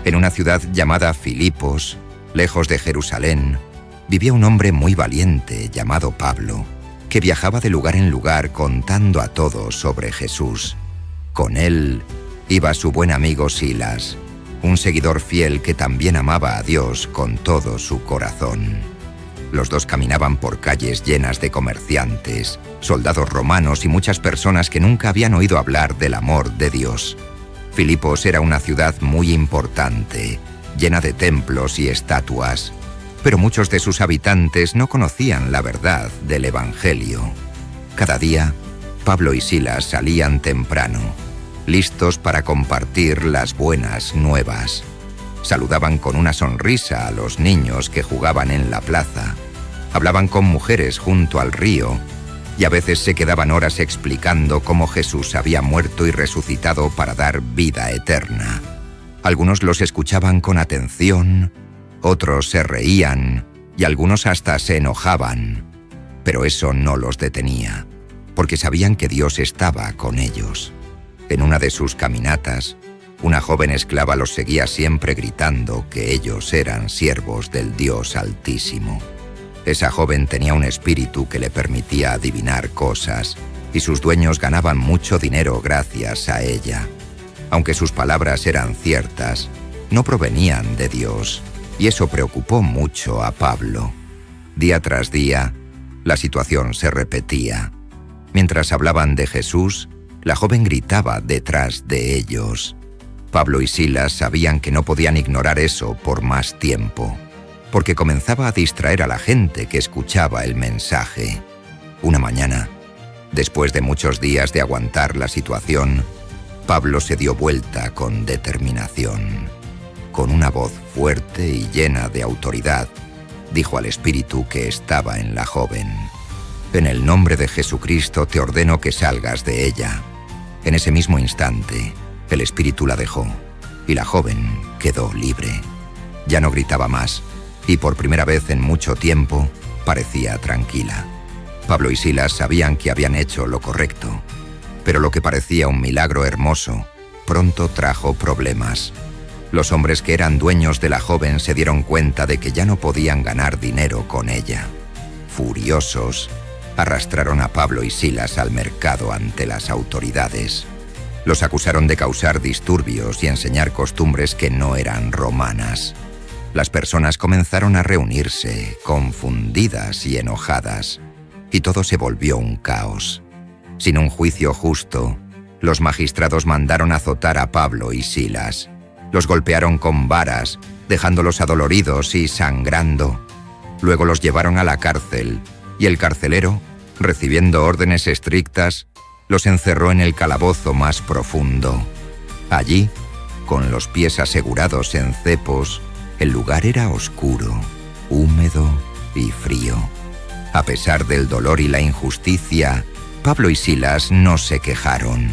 En una ciudad llamada Filipos, lejos de Jerusalén, vivía un hombre muy valiente llamado Pablo, que viajaba de lugar en lugar contando a todos sobre Jesús. Con él iba su buen amigo Silas, un seguidor fiel que también amaba a Dios con todo su corazón. Los dos caminaban por calles llenas de comerciantes, soldados romanos y muchas personas que nunca habían oído hablar del amor de Dios. Filipos era una ciudad muy importante, llena de templos y estatuas, pero muchos de sus habitantes no conocían la verdad del Evangelio. Cada día, Pablo y Silas salían temprano, listos para compartir las buenas nuevas. Saludaban con una sonrisa a los niños que jugaban en la plaza, hablaban con mujeres junto al río y a veces se quedaban horas explicando cómo Jesús había muerto y resucitado para dar vida eterna. Algunos los escuchaban con atención, otros se reían y algunos hasta se enojaban, pero eso no los detenía, porque sabían que Dios estaba con ellos. En una de sus caminatas, una joven esclava los seguía siempre gritando que ellos eran siervos del Dios Altísimo. Esa joven tenía un espíritu que le permitía adivinar cosas, y sus dueños ganaban mucho dinero gracias a ella. Aunque sus palabras eran ciertas, no provenían de Dios, y eso preocupó mucho a Pablo. Día tras día, la situación se repetía. Mientras hablaban de Jesús, la joven gritaba detrás de ellos. Pablo y Silas sabían que no podían ignorar eso por más tiempo, porque comenzaba a distraer a la gente que escuchaba el mensaje. Una mañana, después de muchos días de aguantar la situación, Pablo se dio vuelta con determinación. Con una voz fuerte y llena de autoridad, dijo al espíritu que estaba en la joven: «En el nombre de Jesucristo te ordeno que salgas de ella». En ese mismo instante, el espíritu la dejó y la joven quedó libre. Ya no gritaba más y por primera vez en mucho tiempo parecía tranquila. Pablo y Silas sabían que habían hecho lo correcto, pero lo que parecía un milagro hermoso pronto trajo problemas. Los hombres que eran dueños de la joven se dieron cuenta de que ya no podían ganar dinero con ella. Furiosos, arrastraron a Pablo y Silas al mercado ante las autoridades. Los acusaron de causar disturbios y enseñar costumbres que no eran romanas. Las personas comenzaron a reunirse, confundidas y enojadas, y todo se volvió un caos. Sin un juicio justo, los magistrados mandaron azotar a Pablo y Silas. Los golpearon con varas, dejándolos adoloridos y sangrando. Luego los llevaron a la cárcel, y el carcelero, recibiendo órdenes estrictas, los encerró en el calabozo más profundo. Allí, con los pies asegurados en cepos, el lugar era oscuro, húmedo y frío. A pesar del dolor y la injusticia, Pablo y Silas no se quejaron.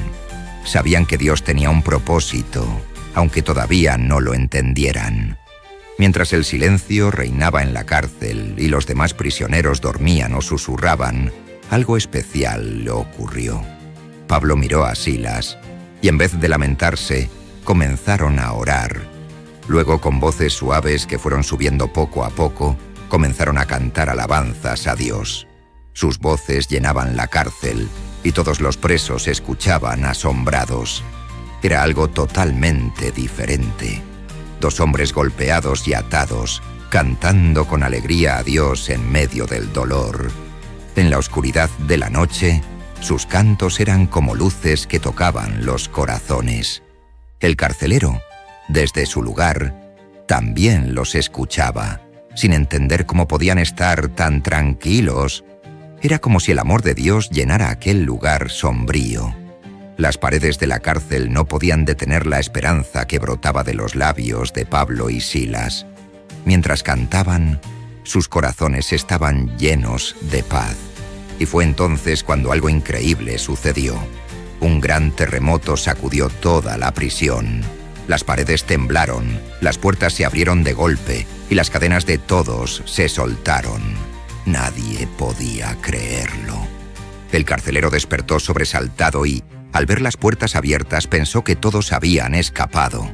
Sabían que Dios tenía un propósito, aunque todavía no lo entendieran. Mientras el silencio reinaba en la cárcel y los demás prisioneros dormían o susurraban, algo especial ocurrió. Pablo miró a Silas y en vez de lamentarse, comenzaron a orar. Luego, con voces suaves que fueron subiendo poco a poco, comenzaron a cantar alabanzas a Dios. Sus voces llenaban la cárcel y todos los presos escuchaban asombrados. Era algo totalmente diferente. Dos hombres golpeados y atados, cantando con alegría a Dios en medio del dolor. En la oscuridad de la noche, sus cantos eran como luces que tocaban los corazones. El carcelero, desde su lugar, también los escuchaba, sin entender cómo podían estar tan tranquilos. Era como si el amor de Dios llenara aquel lugar sombrío. Las paredes de la cárcel no podían detener la esperanza que brotaba de los labios de Pablo y Silas. Mientras cantaban, sus corazones estaban llenos de paz. Y fue entonces cuando algo increíble sucedió. Un gran terremoto sacudió toda la prisión. Las paredes temblaron, las puertas se abrieron de golpe y las cadenas de todos se soltaron. Nadie podía creerlo. El carcelero despertó sobresaltado y, al ver las puertas abiertas, pensó que todos habían escapado.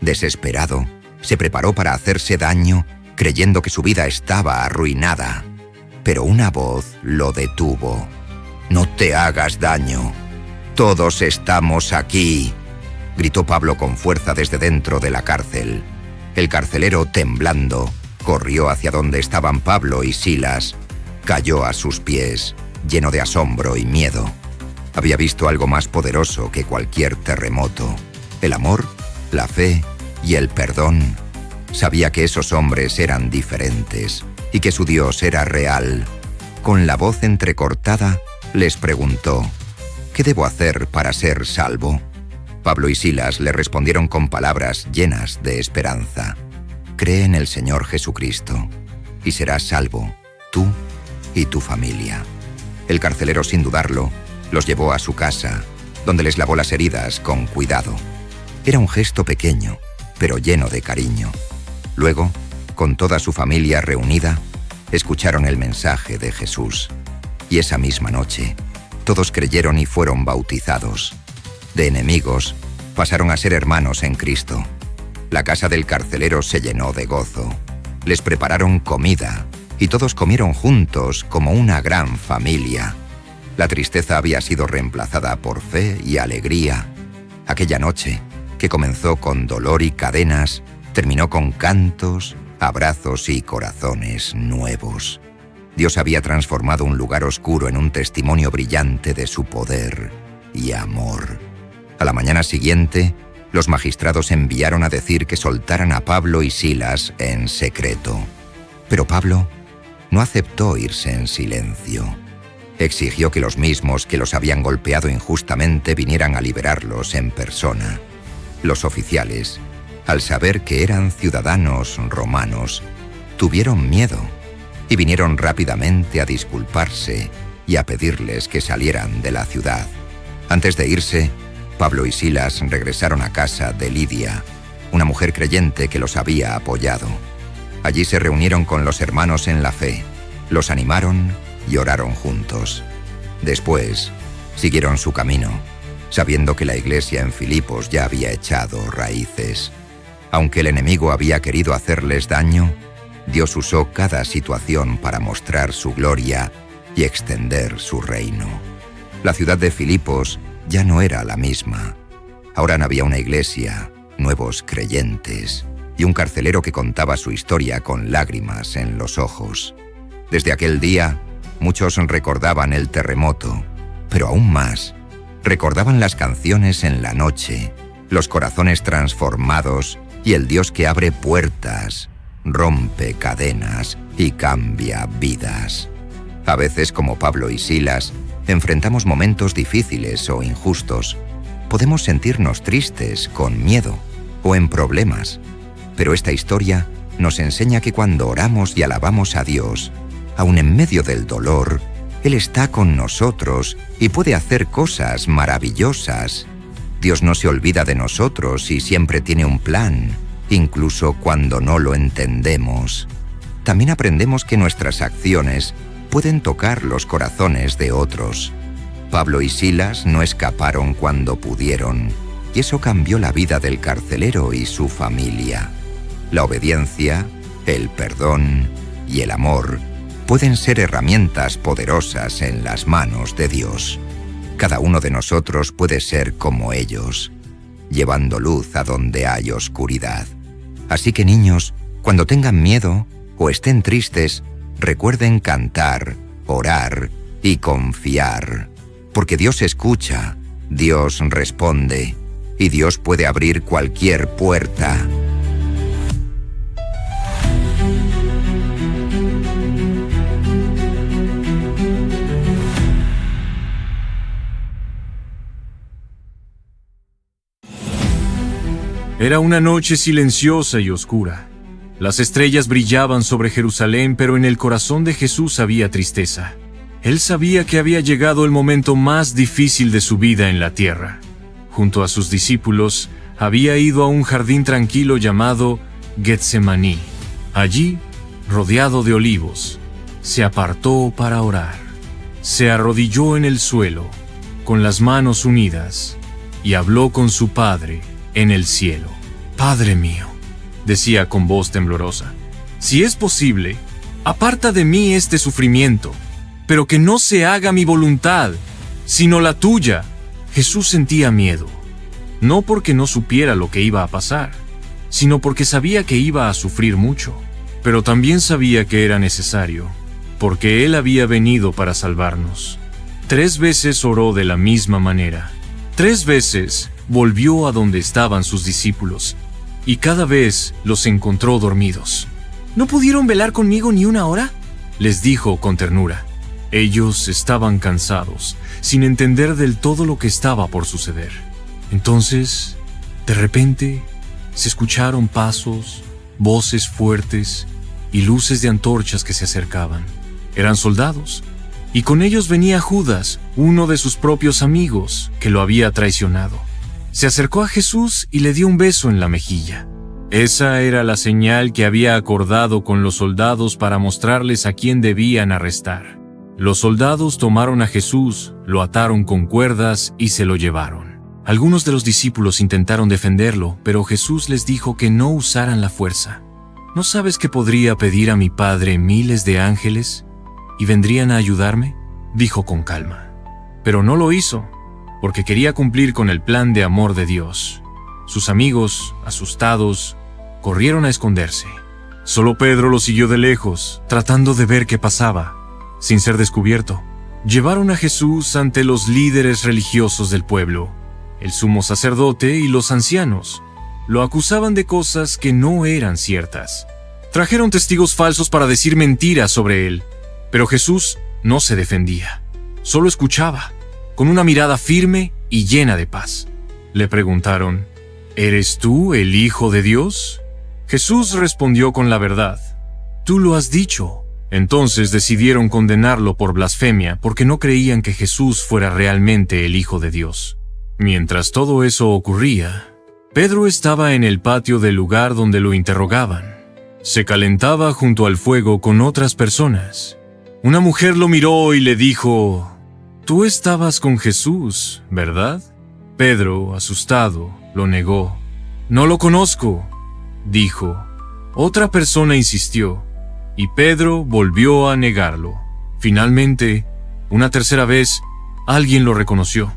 Desesperado, se preparó para hacerse daño, creyendo que su vida estaba arruinada. Pero una voz lo detuvo. «No te hagas daño. Todos estamos aquí», gritó Pablo con fuerza desde dentro de la cárcel. El carcelero, temblando, corrió hacia donde estaban Pablo y Silas. Cayó a sus pies, lleno de asombro y miedo. Había visto algo más poderoso que cualquier terremoto: el amor, la fe y el perdón. Sabía que esos hombres eran diferentes y que su Dios era real. Con la voz entrecortada, les preguntó: «¿Qué debo hacer para ser salvo?». Pablo y Silas le respondieron con palabras llenas de esperanza: «Cree en el Señor Jesucristo y serás salvo, tú y tu familia». El carcelero, sin dudarlo, los llevó a su casa, donde les lavó las heridas con cuidado. Era un gesto pequeño, pero lleno de cariño. Luego, con toda su familia reunida, escucharon el mensaje de Jesús. Y esa misma noche, todos creyeron y fueron bautizados. De enemigos, pasaron a ser hermanos en Cristo. La casa del carcelero se llenó de gozo. Les prepararon comida y todos comieron juntos como una gran familia. La tristeza había sido reemplazada por fe y alegría. Aquella noche, que comenzó con dolor y cadenas, terminó con cantos, abrazos y corazones nuevos. Dios había transformado un lugar oscuro en un testimonio brillante de su poder y amor. A la mañana siguiente, los magistrados enviaron a decir que soltaran a Pablo y Silas en secreto. Pero Pablo no aceptó irse en silencio. Exigió que los mismos que los habían golpeado injustamente vinieran a liberarlos en persona. Los oficiales, al saber que eran ciudadanos romanos, tuvieron miedo y vinieron rápidamente a disculparse y a pedirles que salieran de la ciudad. Antes de irse, Pablo y Silas regresaron a casa de Lidia, una mujer creyente que los había apoyado. Allí se reunieron con los hermanos en la fe, los animaron y oraron juntos. Después, siguieron su camino, sabiendo que la iglesia en Filipos ya había echado raíces. Aunque el enemigo había querido hacerles daño, Dios usó cada situación para mostrar su gloria y extender su reino. La ciudad de Filipos ya no era la misma. Ahora no había una iglesia, nuevos creyentes y un carcelero que contaba su historia con lágrimas en los ojos. Desde aquel día, muchos recordaban el terremoto, pero aún más, recordaban las canciones en la noche, los corazones transformados y el Dios que abre puertas, rompe cadenas y cambia vidas. A veces, como Pablo y Silas, enfrentamos momentos difíciles o injustos. Podemos sentirnos tristes, con miedo o en problemas. Pero esta historia nos enseña que cuando oramos y alabamos a Dios, aun en medio del dolor, Él está con nosotros y puede hacer cosas maravillosas. Dios no se olvida de nosotros y siempre tiene un plan, incluso cuando no lo entendemos. También aprendemos que nuestras acciones pueden tocar los corazones de otros. Pablo y Silas no escaparon cuando pudieron, y eso cambió la vida del carcelero y su familia. La obediencia, el perdón y el amor pueden ser herramientas poderosas en las manos de Dios. Cada uno de nosotros puede ser como ellos, llevando luz a donde hay oscuridad. Así que, niños, cuando tengan miedo o estén tristes, recuerden cantar, orar y confiar. Porque Dios escucha, Dios responde y Dios puede abrir cualquier puerta. Era una noche silenciosa y oscura. Las estrellas brillaban sobre Jerusalén, pero en el corazón de Jesús había tristeza. Él sabía que había llegado el momento más difícil de su vida en la tierra. Junto a sus discípulos, había ido a un jardín tranquilo llamado Getsemaní. Allí, rodeado de olivos, se apartó para orar. Se arrodilló en el suelo, con las manos unidas, y habló con su Padre en el cielo. Padre mío, decía con voz temblorosa, si es posible, aparta de mí este sufrimiento, pero que no se haga mi voluntad, sino la tuya. Jesús sentía miedo, no porque no supiera lo que iba a pasar, sino porque sabía que iba a sufrir mucho, pero también sabía que era necesario, porque Él había venido para salvarnos. 3 veces oró de la misma manera. 3 veces volvió a donde estaban sus discípulos, y cada vez los encontró dormidos. ¿No pudieron velar conmigo ni una hora?, les dijo con ternura. Ellos estaban cansados, sin entender del todo lo que estaba por suceder. Entonces, de repente, se escucharon pasos, voces fuertes y luces de antorchas que se acercaban. Eran soldados, y con ellos venía Judas, uno de sus propios amigos, que lo había traicionado. Se acercó a Jesús y le dio un beso en la mejilla. Esa era la señal que había acordado con los soldados para mostrarles a quién debían arrestar. Los soldados tomaron a Jesús, lo ataron con cuerdas y se lo llevaron. Algunos de los discípulos intentaron defenderlo, pero Jesús les dijo que no usaran la fuerza. ¿No sabes que podría pedir a mi Padre miles de ángeles y vendrían a ayudarme?, dijo con calma. Pero no lo hizo, porque quería cumplir con el plan de amor de Dios. Sus amigos, asustados, corrieron a esconderse. Solo Pedro lo siguió de lejos, tratando de ver qué pasaba, sin ser descubierto. Llevaron a Jesús ante los líderes religiosos del pueblo, el sumo sacerdote y los ancianos. Lo acusaban de cosas que no eran ciertas. Trajeron testigos falsos para decir mentiras sobre él, pero Jesús no se defendía, solo escuchaba, con una mirada firme y llena de paz. Le preguntaron, ¿eres tú el Hijo de Dios? Jesús respondió con la verdad, tú lo has dicho. Entonces decidieron condenarlo por blasfemia porque no creían que Jesús fuera realmente el Hijo de Dios. Mientras todo eso ocurría, Pedro estaba en el patio del lugar donde lo interrogaban. Se calentaba junto al fuego con otras personas. Una mujer lo miró y le dijo, «Tú estabas con Jesús, ¿verdad?» Pedro, asustado, lo negó. «No lo conozco», dijo. Otra persona insistió, y Pedro volvió a negarlo. Finalmente, una tercera vez, alguien lo reconoció,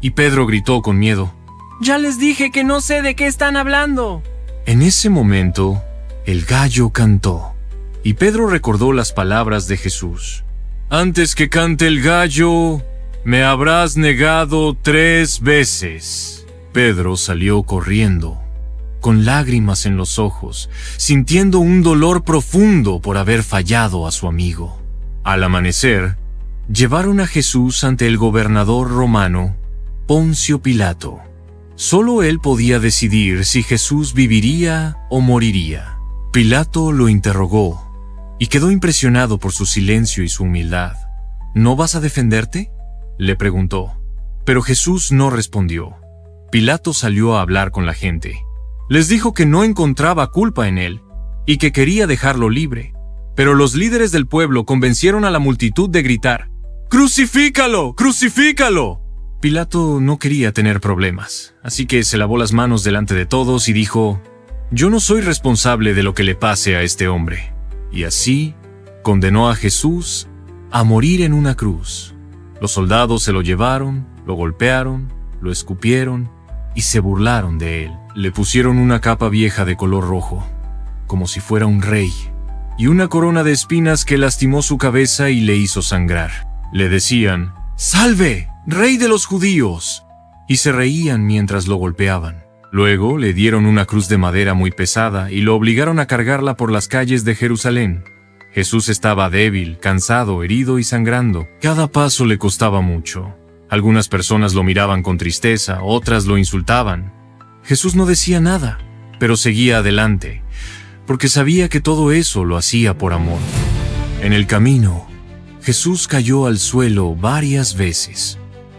y Pedro gritó con miedo, «Ya les dije que no sé de qué están hablando». En ese momento, el gallo cantó, y Pedro recordó las palabras de Jesús. «Antes que cante el gallo, me habrás negado 3 veces». Pedro salió corriendo, con lágrimas en los ojos, sintiendo un dolor profundo por haber fallado a su amigo. Al amanecer, llevaron a Jesús ante el gobernador romano, Poncio Pilato. Solo él podía decidir si Jesús viviría o moriría. Pilato lo interrogó y quedó impresionado por su silencio y su humildad. ¿No vas a defenderte?, le preguntó. Pero Jesús no respondió. Pilato salió a hablar con la gente. Les dijo que no encontraba culpa en él y que quería dejarlo libre. Pero los líderes del pueblo convencieron a la multitud de gritar, «¡Crucifícalo! ¡Crucifícalo!». Pilato no quería tener problemas, así que se lavó las manos delante de todos y dijo, «Yo no soy responsable de lo que le pase a este hombre». Y así condenó a Jesús a morir en una cruz. Los soldados se lo llevaron, lo golpearon, lo escupieron y se burlaron de él. Le pusieron una capa vieja de color rojo, como si fuera un rey, y una corona de espinas que lastimó su cabeza y le hizo sangrar. Le decían, «¡Salve, rey de los judíos!», y se reían mientras lo golpeaban. Luego le dieron una cruz de madera muy pesada y lo obligaron a cargarla por las calles de Jerusalén. Jesús estaba débil, cansado, herido y sangrando. Cada paso le costaba mucho. Algunas personas lo miraban con tristeza, otras lo insultaban. Jesús no decía nada, pero seguía adelante, porque sabía que todo eso lo hacía por amor. En el camino, Jesús cayó al suelo varias veces.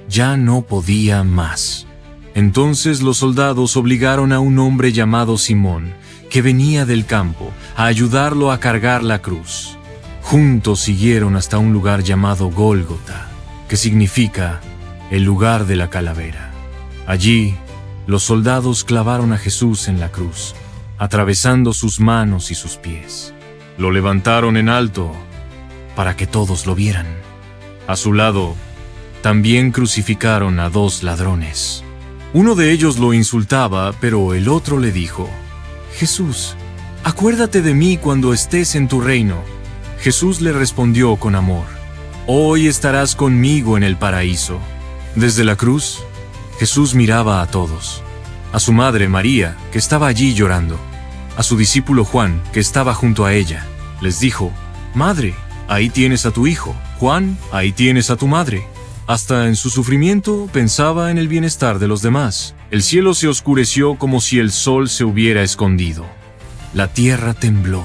Ya no podía más. Entonces los soldados obligaron a un hombre llamado Simón, que venía del campo, a ayudarlo a cargar la cruz. Juntos siguieron hasta un lugar llamado Gólgota, que significa el lugar de la calavera. Allí, los soldados clavaron a Jesús en la cruz, atravesando sus manos y sus pies. Lo levantaron en alto para que todos lo vieran. A su lado, también crucificaron a 2 ladrones. Uno de ellos lo insultaba, pero el otro le dijo: «Jesús, acuérdate de mí cuando estés en tu reino». Jesús le respondió con amor: «Hoy estarás conmigo en el paraíso». Desde la cruz, Jesús miraba a todos: a su madre María, que estaba allí llorando; a su discípulo Juan, que estaba junto a ella. Les dijo: «Madre, ahí tienes a tu hijo. Juan, ahí tienes a tu madre». Hasta en su sufrimiento pensaba en el bienestar de los demás. El cielo se oscureció como si el sol se hubiera escondido. La tierra tembló.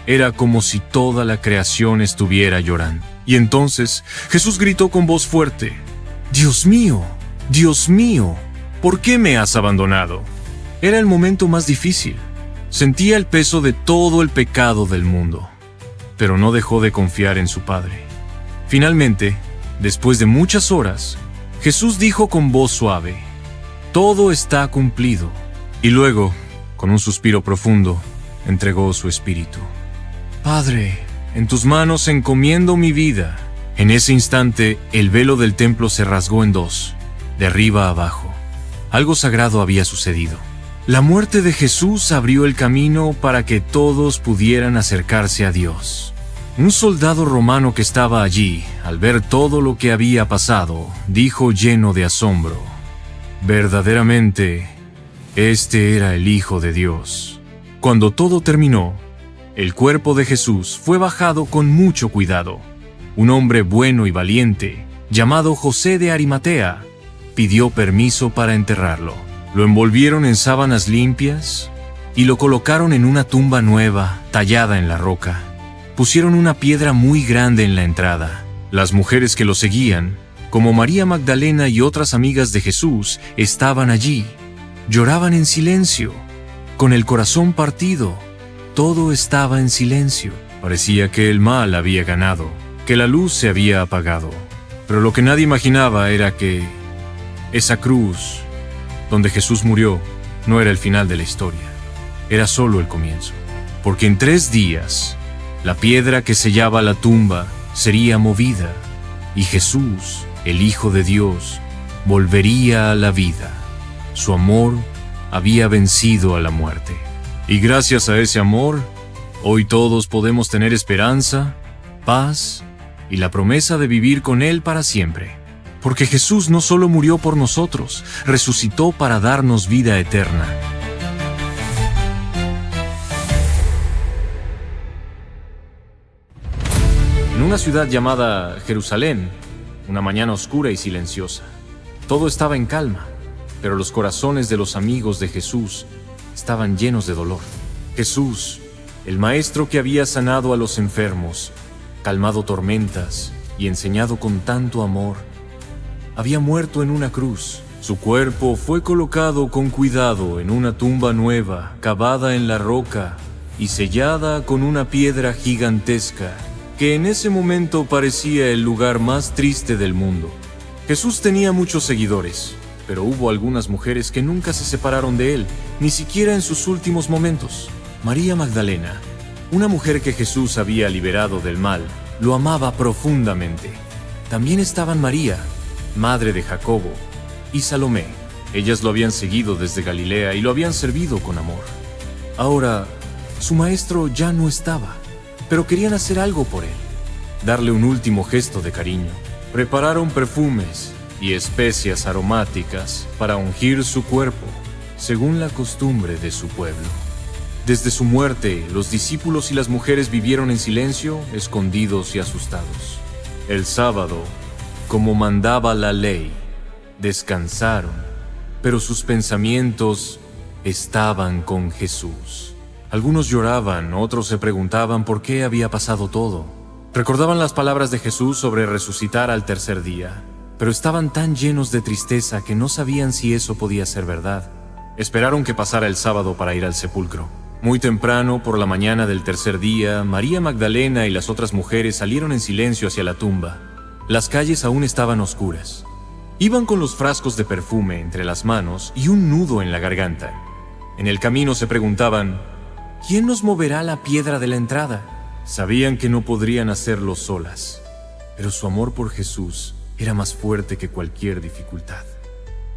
Era como si toda la creación estuviera llorando. Y entonces Jesús gritó con voz fuerte: «Dios mío, Dios mío, ¿por qué me has abandonado?». Era el momento más difícil. Sentía el peso de todo el pecado del mundo, pero no dejó de confiar en su Padre. Finalmente, después de muchas horas, Jesús dijo con voz suave: «Todo está cumplido». Y luego, con un suspiro profundo, entregó su espíritu. «Padre, en tus manos encomiendo mi vida». En ese instante, el velo del templo se rasgó en 2, de arriba a abajo. Algo sagrado había sucedido. La muerte de Jesús abrió el camino para que todos pudieran acercarse a Dios. Un soldado romano que estaba allí, al ver todo lo que había pasado, dijo lleno de asombro: «Verdaderamente, este era el Hijo de Dios». Cuando todo terminó, el cuerpo de Jesús fue bajado con mucho cuidado. Un hombre bueno y valiente, llamado José de Arimatea, pidió permiso para enterrarlo. Lo envolvieron en sábanas limpias y lo colocaron en una tumba nueva, tallada en la roca. Pusieron una piedra muy grande en la entrada. Las mujeres que lo seguían, como María Magdalena y otras amigas de Jesús, estaban allí. Lloraban en silencio, con el corazón partido. Todo estaba en silencio. Parecía que el mal había ganado, que la luz se había apagado. Pero lo que nadie imaginaba era que esa cruz, donde Jesús murió, no era el final de la historia. Era solo el comienzo. Porque en 3 días, la piedra que sellaba la tumba sería movida, y Jesús, el Hijo de Dios, volvería a la vida. Su amor había vencido a la muerte. Y gracias a ese amor, hoy todos podemos tener esperanza, paz y la promesa de vivir con Él para siempre. Porque Jesús no solo murió por nosotros, resucitó para darnos vida eterna. En una ciudad llamada Jerusalén, una mañana oscura y silenciosa, todo estaba en calma, pero los corazones de los amigos de Jesús estaban llenos de dolor. Jesús, el maestro que había sanado a los enfermos, calmado tormentas y enseñado con tanto amor, había muerto en una cruz. Su cuerpo fue colocado con cuidado en una tumba nueva, cavada en la roca y sellada con una piedra gigantesca, que en ese momento parecía el lugar más triste del mundo. Jesús tenía muchos seguidores, pero hubo algunas mujeres que nunca se separaron de él, ni siquiera en sus últimos momentos. María Magdalena, una mujer que Jesús había liberado del mal, lo amaba profundamente. También estaban María, madre de Jacobo, y Salomé. Ellas lo habían seguido desde Galilea y lo habían servido con amor. Ahora, su maestro ya no estaba, pero querían hacer algo por él, darle un último gesto de cariño. Prepararon perfumes y especias aromáticas para ungir su cuerpo, según la costumbre de su pueblo. Desde su muerte, los discípulos y las mujeres vivieron en silencio, escondidos y asustados. El sábado, como mandaba la ley, descansaron, pero sus pensamientos estaban con Jesús. Algunos lloraban, otros se preguntaban por qué había pasado todo. Recordaban las palabras de Jesús sobre resucitar al 3er día, pero estaban tan llenos de tristeza que no sabían si eso podía ser verdad. Esperaron que pasara el sábado para ir al sepulcro. Muy temprano, por la mañana del 3er día, María Magdalena y las otras mujeres salieron en silencio hacia la tumba. Las calles aún estaban oscuras. Iban con los frascos de perfume entre las manos y un nudo en la garganta. En el camino se preguntaban, ¿quién nos moverá la piedra de la entrada? Sabían que no podrían hacerlo solas, pero su amor por Jesús era más fuerte que cualquier dificultad.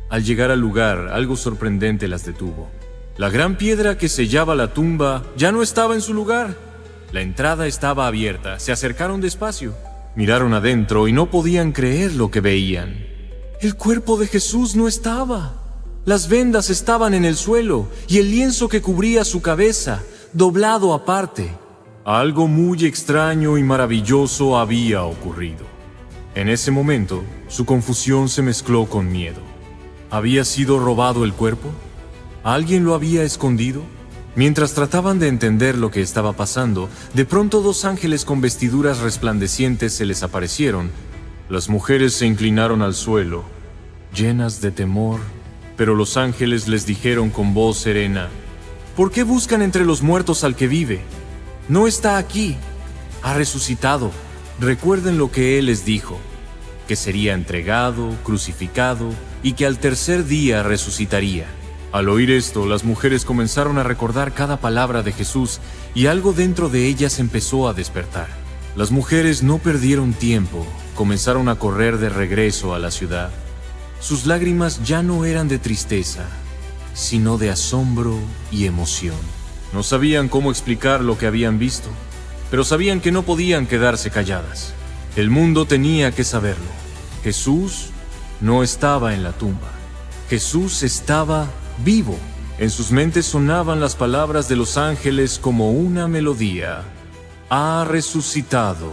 Al llegar al lugar, algo sorprendente las detuvo. La gran piedra que sellaba la tumba ya no estaba en su lugar. La entrada estaba abierta. Se acercaron despacio. Miraron adentro y no podían creer lo que veían. El cuerpo de Jesús no estaba. Las vendas estaban en el suelo y el lienzo que cubría su cabeza, doblado aparte. Algo muy extraño y maravilloso había ocurrido. En ese momento, su confusión se mezcló con miedo. ¿Había sido robado el cuerpo? ¿Alguien lo había escondido? Mientras trataban de entender lo que estaba pasando, de pronto 2 ángeles con vestiduras resplandecientes se les aparecieron. Las mujeres se inclinaron al suelo, llenas de temor, pero los ángeles les dijeron con voz serena, ¿por qué buscan entre los muertos al que vive? No está aquí, ha resucitado. Recuerden lo que Él les dijo, que sería entregado, crucificado y que al tercer día resucitaría. Al oír esto, las mujeres comenzaron a recordar cada palabra de Jesús y algo dentro de ellas empezó a despertar. Las mujeres no perdieron tiempo, comenzaron a correr de regreso a la ciudad. Sus lágrimas ya no eran de tristeza, sino de asombro y emoción. No sabían cómo explicar lo que habían visto, pero sabían que no podían quedarse calladas. El mundo tenía que saberlo. Jesús no estaba en la tumba. Jesús estaba vivo. En sus mentes sonaban las palabras de los ángeles como una melodía. Ha resucitado.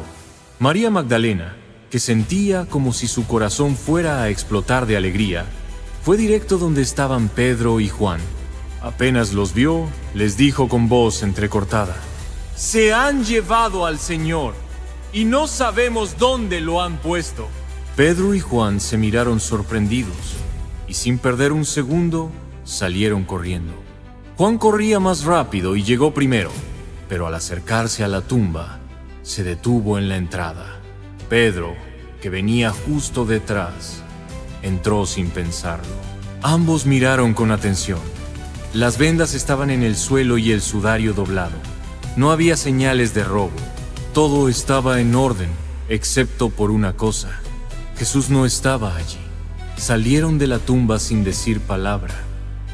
María Magdalena, que sentía como si su corazón fuera a explotar de alegría, fue directo donde estaban Pedro y Juan. Apenas los vio, les dijo con voz entrecortada, «Se han llevado al Señor, y no sabemos dónde lo han puesto». Pedro y Juan se miraron sorprendidos, y sin perder un segundo, salieron corriendo. Juan corría más rápido y llegó primero, pero al acercarse a la tumba, se detuvo en la entrada. Pedro, que venía justo detrás, entró sin pensarlo. Ambos miraron con atención. Las vendas estaban en el suelo y el sudario doblado. No había señales de robo. Todo estaba en orden, excepto por una cosa. Jesús no estaba allí. Salieron de la tumba sin decir palabra.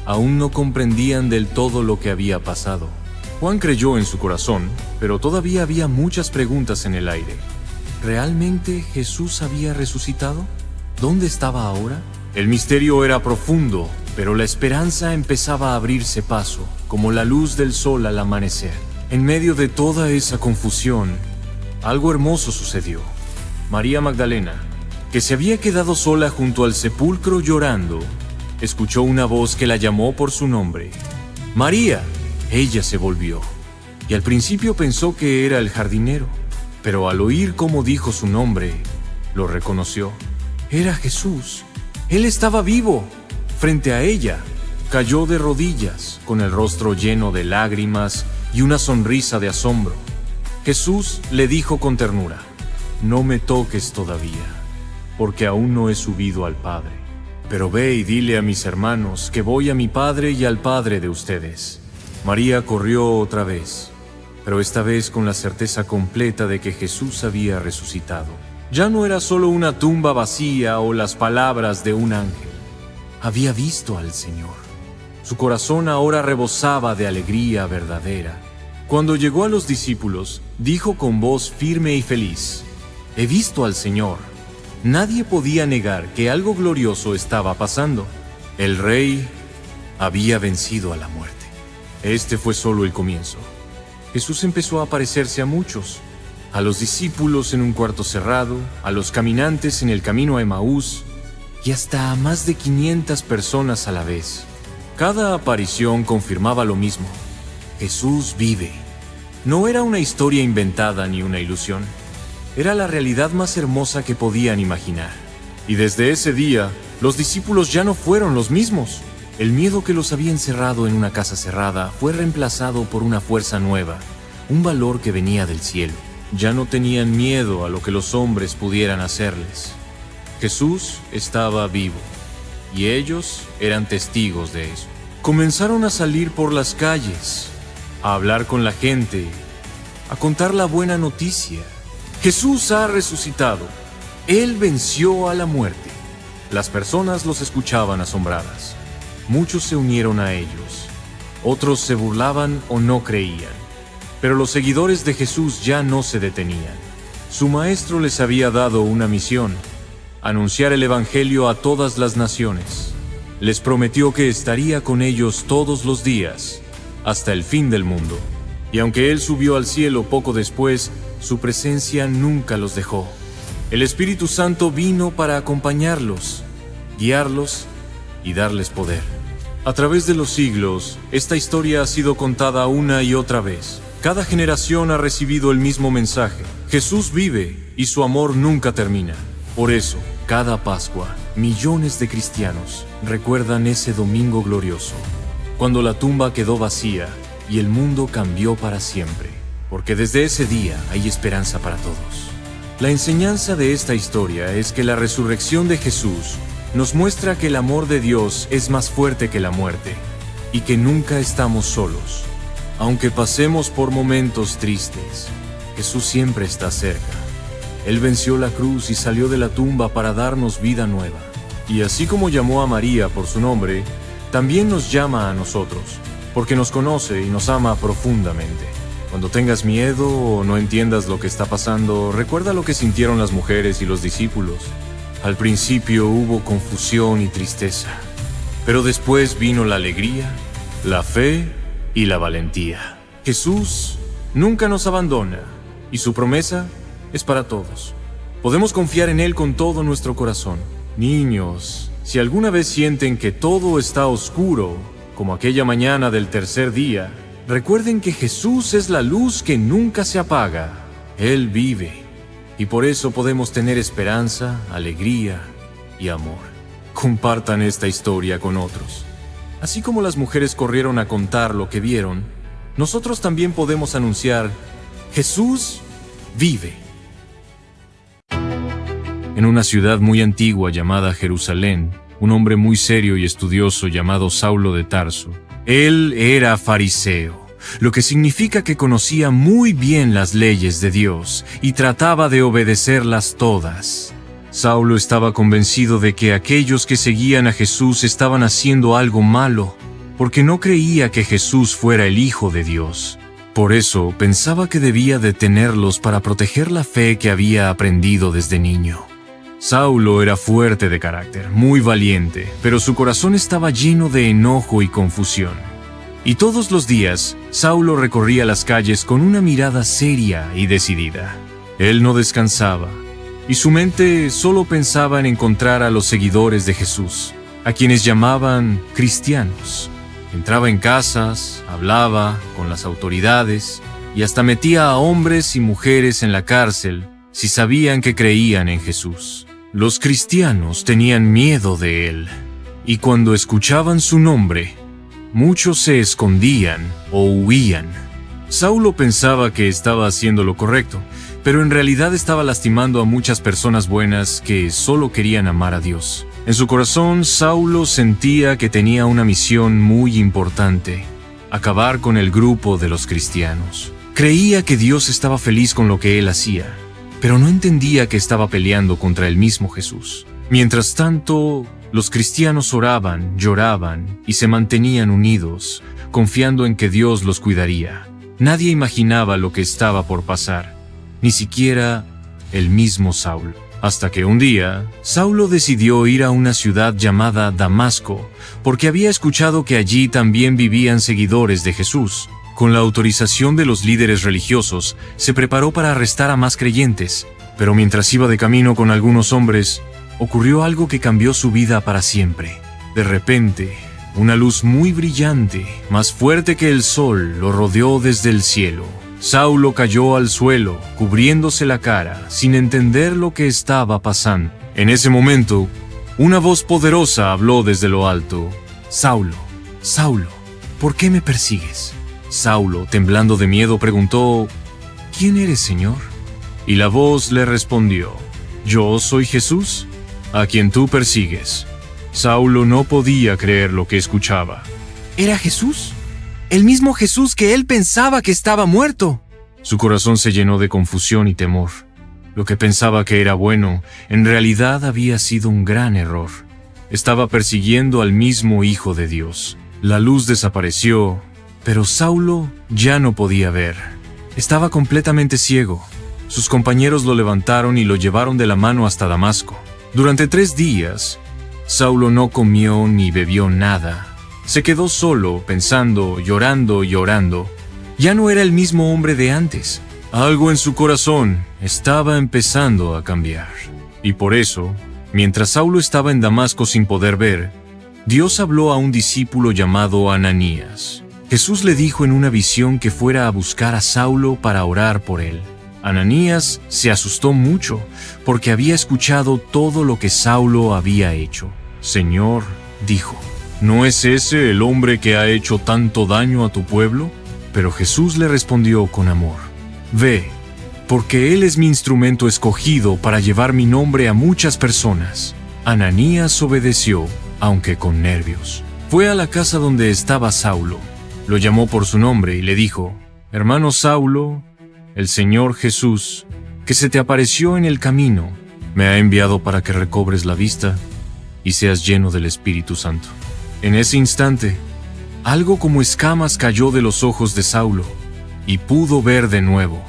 Aún no comprendían del todo lo que había pasado. Juan creyó en su corazón, pero todavía había muchas preguntas en el aire. ¿Realmente Jesús había resucitado? ¿Dónde estaba ahora? El misterio era profundo, pero la esperanza empezaba a abrirse paso, como la luz del sol al amanecer. En medio de toda esa confusión, algo hermoso sucedió. María Magdalena, que se había quedado sola junto al sepulcro llorando, escuchó una voz que la llamó por su nombre. ¡María! Ella se volvió, y al principio pensó que era el jardinero, pero al oír cómo dijo su nombre, lo reconoció. Era Jesús. Él estaba vivo. Frente a ella, cayó de rodillas, con el rostro lleno de lágrimas y una sonrisa de asombro. Jesús le dijo con ternura, «No me toques todavía, porque aún no he subido al Padre. Pero ve y dile a mis hermanos que voy a mi Padre y al Padre de ustedes». María corrió otra vez, pero esta vez con la certeza completa de que Jesús había resucitado. Ya no era solo una tumba vacía o las palabras de un ángel. Había visto al Señor. Su corazón ahora rebosaba de alegría verdadera. Cuando llegó a los discípulos, dijo con voz firme y feliz, «He visto al Señor». Nadie podía negar que algo glorioso estaba pasando. El Rey había vencido a la muerte. Este fue solo el comienzo. Jesús empezó a aparecerse a muchos, a los discípulos en un cuarto cerrado, a los caminantes en el camino a Emaús, y hasta a más de 500 personas a la vez. Cada aparición confirmaba lo mismo. Jesús vive. No era una historia inventada ni una ilusión. Era la realidad más hermosa que podían imaginar. Y desde ese día, los discípulos ya no fueron los mismos. El miedo que los había encerrado en una casa cerrada fue reemplazado por una fuerza nueva, un valor que venía del cielo. Ya no tenían miedo a lo que los hombres pudieran hacerles. Jesús estaba vivo, y ellos eran testigos de eso. Comenzaron a salir por las calles, a hablar con la gente, a contar la buena noticia. Jesús ha resucitado. Él venció a la muerte. Las personas los escuchaban asombradas. Muchos se unieron a ellos. Otros se burlaban o no creían. Pero los seguidores de Jesús ya no se detenían. Su maestro les había dado una misión: anunciar el Evangelio a todas las naciones. Les prometió que estaría con ellos todos los días, hasta el fin del mundo. Y aunque Él subió al cielo poco después, su presencia nunca los dejó. El Espíritu Santo vino para acompañarlos, guiarlos y darles poder. A través de los siglos, esta historia ha sido contada una y otra vez. Cada generación ha recibido el mismo mensaje: Jesús vive y su amor nunca termina. Por eso, cada Pascua, millones de cristianos recuerdan ese domingo glorioso, cuando la tumba quedó vacía y el mundo cambió para siempre, porque desde ese día hay esperanza para todos. La enseñanza de esta historia es que la resurrección de Jesús nos muestra que el amor de Dios es más fuerte que la muerte y que nunca estamos solos. Aunque pasemos por momentos tristes, Jesús siempre está cerca. Él venció la cruz y salió de la tumba para darnos vida nueva. Y así como llamó a María por su nombre, también nos llama a nosotros, porque nos conoce y nos ama profundamente. Cuando tengas miedo o no entiendas lo que está pasando, recuerda lo que sintieron las mujeres y los discípulos. Al principio hubo confusión y tristeza, pero después vino la alegría, la fe y la valentía. Jesús nunca nos abandona, y su promesa es para todos. Podemos confiar en Él con todo nuestro corazón. Niños, si alguna vez sienten que todo está oscuro, como aquella mañana del tercer día, recuerden que Jesús es la luz que nunca se apaga. Él vive, y por eso podemos tener esperanza, alegría y amor. Compartan esta historia con otros. Así como las mujeres corrieron a contar lo que vieron, nosotros también podemos anunciar: Jesús vive. En una ciudad muy antigua llamada Jerusalén, un hombre muy serio y estudioso llamado Saulo de Tarso. Él era fariseo, lo que significa que conocía muy bien las leyes de Dios y trataba de obedecerlas todas. Saulo estaba convencido de que aquellos que seguían a Jesús estaban haciendo algo malo, porque no creía que Jesús fuera el Hijo de Dios. Por eso pensaba que debía detenerlos para proteger la fe que había aprendido desde niño. Saulo era fuerte de carácter, muy valiente, pero su corazón estaba lleno de enojo y confusión. Y todos los días, Saulo recorría las calles con una mirada seria y decidida. Él no descansaba, y su mente solo pensaba en encontrar a los seguidores de Jesús, a quienes llamaban cristianos. Entraba en casas, hablaba con las autoridades, y hasta metía a hombres y mujeres en la cárcel si sabían que creían en Jesús. Los cristianos tenían miedo de él, y cuando escuchaban su nombre, muchos se escondían o huían. Saulo pensaba que estaba haciendo lo correcto, pero en realidad estaba lastimando a muchas personas buenas que solo querían amar a Dios. En su corazón, Saulo sentía que tenía una misión muy importante: acabar con el grupo de los cristianos. Creía que Dios estaba feliz con lo que él hacía, pero no entendía que estaba peleando contra el mismo Jesús. Mientras tanto, los cristianos oraban, lloraban y se mantenían unidos, confiando en que Dios los cuidaría. Nadie imaginaba lo que estaba por pasar, ni siquiera el mismo Saulo. Hasta que un día, Saulo decidió ir a una ciudad llamada Damasco, porque había escuchado que allí también vivían seguidores de Jesús. Con la autorización de los líderes religiosos, se preparó para arrestar a más creyentes, pero mientras iba de camino con algunos hombres, ocurrió algo que cambió su vida para siempre. De repente, una luz muy brillante, más fuerte que el sol, lo rodeó desde el cielo. Saulo cayó al suelo, cubriéndose la cara, sin entender lo que estaba pasando. En ese momento, una voz poderosa habló desde lo alto: «Saulo, Saulo, ¿por qué me persigues?». Saulo, temblando de miedo, preguntó: «¿Quién eres, Señor?». Y la voz le respondió: «Yo soy Jesús, a quien tú persigues». Saulo no podía creer lo que escuchaba. ¿Era Jesús? El mismo Jesús que él pensaba que estaba muerto. Su corazón se llenó de confusión y temor. Lo que pensaba que era bueno, en realidad había sido un gran error. Estaba persiguiendo al mismo Hijo de Dios. La luz desapareció, pero Saulo ya no podía ver. Estaba completamente ciego. Sus compañeros lo levantaron y lo llevaron de la mano hasta Damasco. Durante 3 días, Saulo no comió ni bebió nada. Se quedó solo, pensando, llorando y orando. Ya no era el mismo hombre de antes. Algo en su corazón estaba empezando a cambiar. Y por eso, mientras Saulo estaba en Damasco sin poder ver, Dios habló a un discípulo llamado Ananías. Jesús le dijo en una visión que fuera a buscar a Saulo para orar por él. Ananías se asustó mucho porque había escuchado todo lo que Saulo había hecho. «Señor», dijo, «¿no es ese el hombre que ha hecho tanto daño a tu pueblo?» Pero Jesús le respondió con amor, «Ve, porque él es mi instrumento escogido para llevar mi nombre a muchas personas». Ananías obedeció, aunque con nervios. Fue a la casa donde estaba Saulo. Lo llamó por su nombre y le dijo, «Hermano Saulo, el Señor Jesús, que se te apareció en el camino, me ha enviado para que recobres la vista y seas lleno del Espíritu Santo». En ese instante, algo como escamas cayó de los ojos de Saulo y pudo ver de nuevo.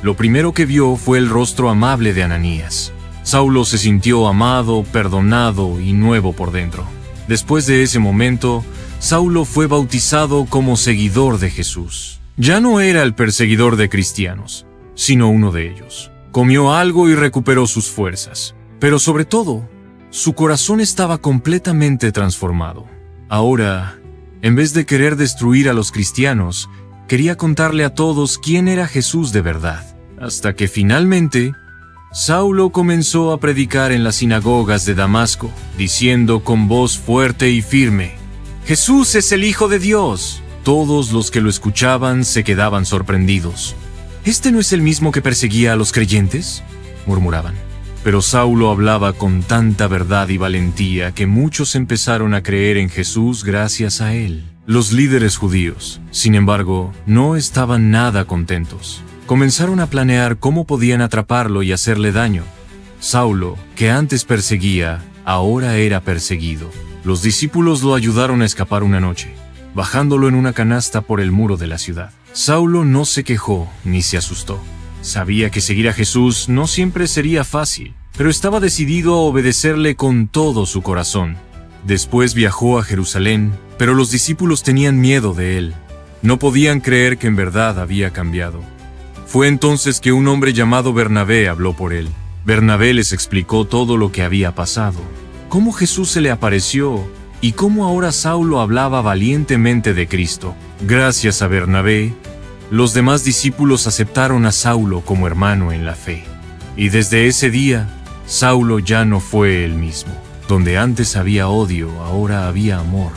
Lo primero que vio fue el rostro amable de Ananías. Saulo se sintió amado, perdonado y nuevo por dentro. Después de ese momento, Saulo fue bautizado como seguidor de Jesús. Ya no era el perseguidor de cristianos, sino uno de ellos. Comió algo y recuperó sus fuerzas. Pero sobre todo, su corazón estaba completamente transformado. Ahora, en vez de querer destruir a los cristianos, quería contarle a todos quién era Jesús de verdad. Hasta que finalmente, Saulo comenzó a predicar en las sinagogas de Damasco, diciendo con voz fuerte y firme, «Jesús es el Hijo de Dios». Todos los que lo escuchaban se quedaban sorprendidos. «¿Este no es el mismo que perseguía a los creyentes?», murmuraban. Pero Saulo hablaba con tanta verdad y valentía que muchos empezaron a creer en Jesús gracias a él. Los líderes judíos, sin embargo, no estaban nada contentos. Comenzaron a planear cómo podían atraparlo y hacerle daño. Saulo, que antes perseguía, ahora era perseguido. Los discípulos lo ayudaron a escapar una noche, bajándolo en una canasta por el muro de la ciudad. Saulo no se quejó ni se asustó. Sabía que seguir a Jesús no siempre sería fácil, pero estaba decidido a obedecerle con todo su corazón. Después viajó a Jerusalén, pero los discípulos tenían miedo de él. No podían creer que en verdad había cambiado. Fue entonces que un hombre llamado Bernabé habló por él. Bernabé les explicó todo lo que había pasado, cómo Jesús se le apareció y cómo ahora Saulo hablaba valientemente de Cristo. Gracias a Bernabé, los demás discípulos aceptaron a Saulo como hermano en la fe. Y desde ese día, Saulo ya no fue el mismo. Donde antes había odio, ahora había amor.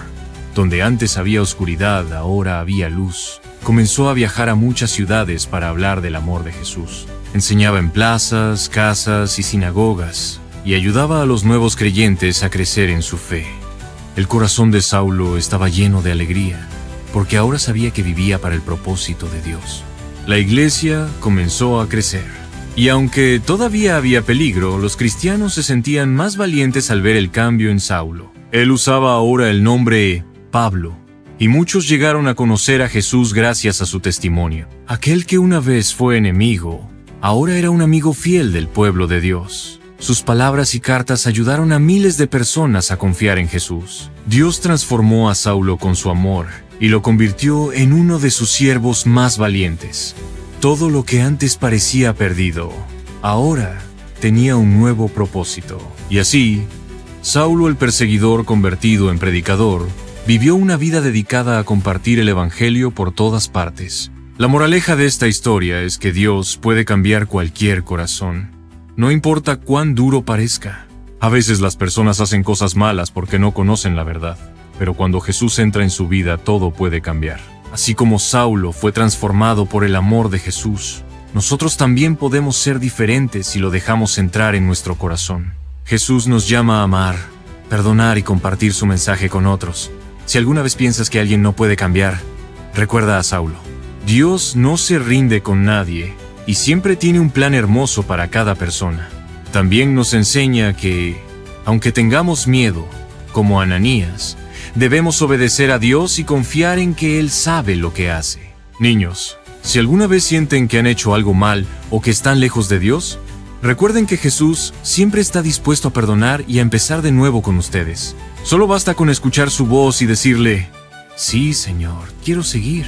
Donde antes había oscuridad, ahora había luz. Comenzó a viajar a muchas ciudades para hablar del amor de Jesús. Enseñaba en plazas, casas y sinagogas, y ayudaba a los nuevos creyentes a crecer en su fe. El corazón de Saulo estaba lleno de alegría, porque ahora sabía que vivía para el propósito de Dios. La iglesia comenzó a crecer, y aunque todavía había peligro, los cristianos se sentían más valientes al ver el cambio en Saulo. Él usaba ahora el nombre Pablo, y muchos llegaron a conocer a Jesús gracias a su testimonio. Aquel que una vez fue enemigo, ahora era un amigo fiel del pueblo de Dios. Sus palabras y cartas ayudaron a miles de personas a confiar en Jesús. Dios transformó a Saulo con su amor y lo convirtió en uno de sus siervos más valientes. Todo lo que antes parecía perdido, ahora tenía un nuevo propósito. Y así, Saulo el perseguidor convertido en predicador, vivió una vida dedicada a compartir el Evangelio por todas partes. La moraleja de esta historia es que Dios puede cambiar cualquier corazón, no importa cuán duro parezca. A veces las personas hacen cosas malas porque no conocen la verdad, pero cuando Jesús entra en su vida todo puede cambiar. Así como Saulo fue transformado por el amor de Jesús, nosotros también podemos ser diferentes si lo dejamos entrar en nuestro corazón. Jesús nos llama a amar, perdonar y compartir su mensaje con otros. Si alguna vez piensas que alguien no puede cambiar, recuerda a Saulo. Dios no se rinde con nadie y siempre tiene un plan hermoso para cada persona. También nos enseña que, aunque tengamos miedo, como Ananías, debemos obedecer a Dios y confiar en que Él sabe lo que hace. Niños, si alguna vez sienten que han hecho algo mal o que están lejos de Dios, recuerden que Jesús siempre está dispuesto a perdonar y a empezar de nuevo con ustedes. Solo basta con escuchar su voz y decirle: sí, Señor, quiero seguir.